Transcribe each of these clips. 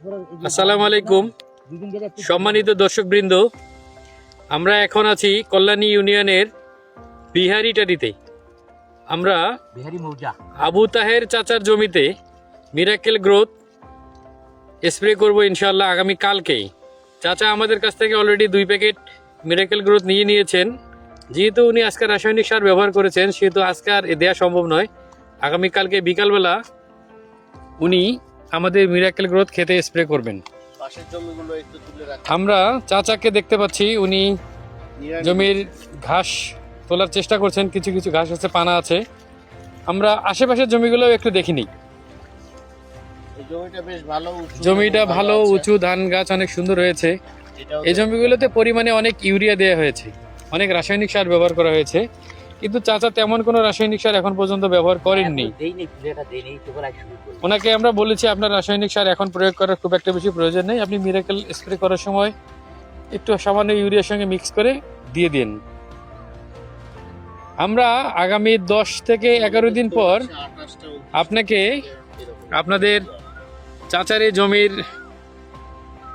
আসসালামু আলাইকুম সম্মানিত দর্শকবৃন্দ, আমরা এখন আছি কল্যাণী ইউনিয়নের বিহারিটারিতে। আমরা আবু তাহের চাচার জমিতে মিরাকেল গ্রোথ স্প্রে করব ইনশাআল্লাহ আগামী কালকেই। চাচা আমাদের কাছ থেকে অলরেডি 2 প্যাকেট মিরাকেল গ্রোথ নিয়েছেন। যেহেতু উনি আজকে রাসায়নিক সার ব্যবহার করেছেন, সেহেতু আজকে আর দেওয়া সম্ভব নয়। আগামীকালকে বিকালবেলা উনি আমাদের মিরাকেল গ্রোথ খেতে স্প্রে করবেন। আমরা চাচাকে দেখতে পাচ্ছি, উনি জমির ঘাস তোলার চেষ্টা করছেন। কিছু কিছু ঘাস আছে, পানা আছে। আমরা আশেপাশের জমিগুলো একটু দেখিনি। জমিটা ভালো উঁচু, ধান গাছ অনেক সুন্দর হয়েছে। এই জমিগুলোতে পরিমাণে অনেক ইউরিয়া দেওয়া হয়েছে, অনেক রাসায়নিক সার ব্যবহার করা হয়েছে, কিন্তু চাচা তেমন কোনো রাসায়নিক সার এখন পর্যন্ত ব্যবহার করেননি। ওনাকে আমরা বলেছি আপনার রাসায়নিক সার এখন প্রয়োগ করার খুব একটা বেশি প্রয়োজন নেই, আপনি মিরাকেল স্প্রে করার সময় একটু সামান্য ইউরিয়ার সঙ্গে মিক্স করে দিয়ে দিন। আমরা আগামী 10 থেকে 11 দিন পর আপনাকে আপনাদের চাচার এই জমির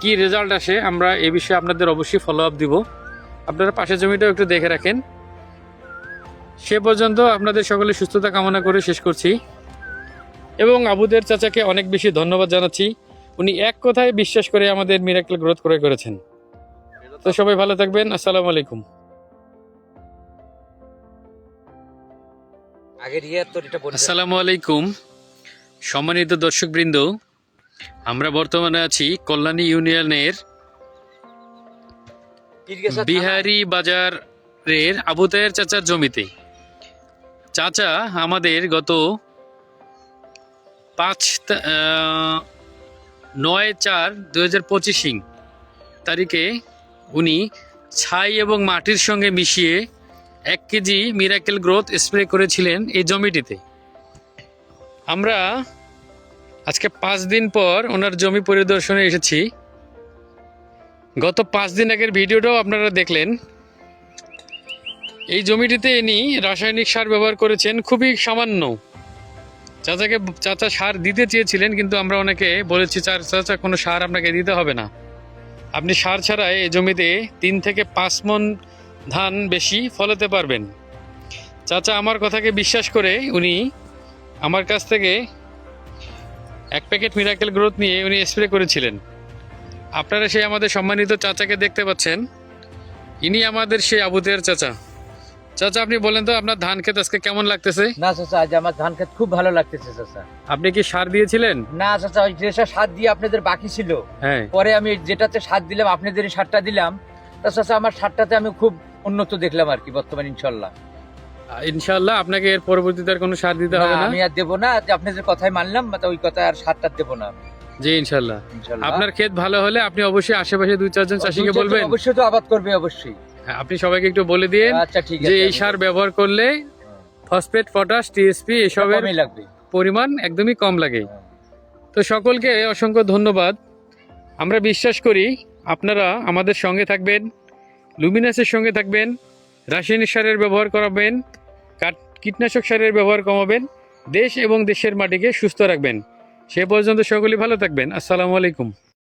কি রেজাল্ট আসে আমরা এ বিষয়ে আপনাদের অবশ্যই ফলো আপ দিব। আপনারা পাশের জমিটাও একটু দেখে রাখেন। সে পর্যন্ত আপনাদের সকলে সুস্থতা কামনা করে শেষ করছি এবং আবুদের চাচাকে অনেক বেশি ধন্যবাদ জানাচ্ছি। উনি এক কথায় বিশ্বাস করে আমাদের মিরাকেল গ্রোথ ক্রয় করেছেন। তো সবাই ভালো থাকবেন। আসসালামু আলাইকুম। আসসালামু আলাইকুম সম্মানিত দর্শকবৃন্দ, আমরা বর্তমানে আছি কল্যাণী ইউনিয়নের বিহারি বাজারের আবু তাহের চাচার জমিতে। চাচা আমাদের গত 9/4/2025 তারিখে উনি ছাই এবং মাটির সঙ্গে মিশিয়ে 1 কেজি মিরাকেল গ্রোথ স্প্রে করেছিলেন এই জমিটিতে। আমরা আজকে 5 দিন পর ওনার জমি পরিদর্শনে এসেছি। গত 5 দিন আগের ভিডিওটাও আপনারা দেখলেন। এই জমিটিতে ইনি রাসায়নিক সার ব্যবহার করেছেন খুবই সামান্য। চাচা সার দিতে চেয়েছিলেন, কিন্তু আমরা ওনাকে বলেছি চাচা কোনো সার আপনাকে দিতে হবে না, আপনি সার ছাড়াই এই জমিতে 3 থেকে 5 মণ ধান বেশি ফলাতে পারবেন। চাচা আমার কথাকে বিশ্বাস করে উনি আমার কাছ থেকে 1 প্যাকেট মিরাকেল গ্রোথ নিয়ে উনি স্প্রে করেছিলেন। আপনারা সেই আমাদের সম্মানিত চাচাকে দেখতে পাচ্ছেন, ইনি আমাদের সেই আবু তাহের চাচা। চাচা আপনি বলেন তো আপনার ধান ক্ষেত আজকে কেমন লাগতেছে? না চাচা, আজ আমার ধান ক্ষেত খুব ভালো লাগতেছে চাচা। আপনি কি সার দিয়েছিলেন? না চাচা, ওই যে সার দিয়ে আপনাদের বাকি ছিল, হ্যাঁ, পরে আমি যেটাতে সার দিলাম আপনাদেরই সারটা দিলাম। তা চাচা আমার সারটাতে আমি খুব উন্নত দেখলাম আর কি বর্তমানে। ইনশাআল্লাহ আপনাকে এর পরবর্তীতে আর কোনো সার দিতে হবে না। আমি আর দেবো না, আপনাদের কথাই মানলাম, ওই কথায় আর সারটা দেবো না। জি ইনশাআল্লাহ। আপনার ক্ষেত ভালো হলে আপনি অবশ্যই আশেপাশে 2-4 জন চাষিকে বলবেন, অবশ্যই তো আবাদ করবে অবশ্যই। আপনি সবাইকে একটু বলে দিন যে এই সার ব্যবহার করলে ফসফেট, পটাশ, টিএসপি এসবের পরিমাণ একদমই কম লাগে। তো সকলকে অসংখ্য ধন্যবাদ। আমরা বিশ্বাস করি আপনারা আমাদের সঙ্গে থাকবেন, লুমিনাসের সঙ্গে থাকবেন, রাসায়নিক সারের ব্যবহার করাবেন, কীটনাশক সারের ব্যবহার কমাবেন, দেশ এবং দেশের মাটিকে সুস্থ রাখবেন। সে পর্যন্ত সকলেই ভালো থাকবেন। আসসালামু আলাইকুম।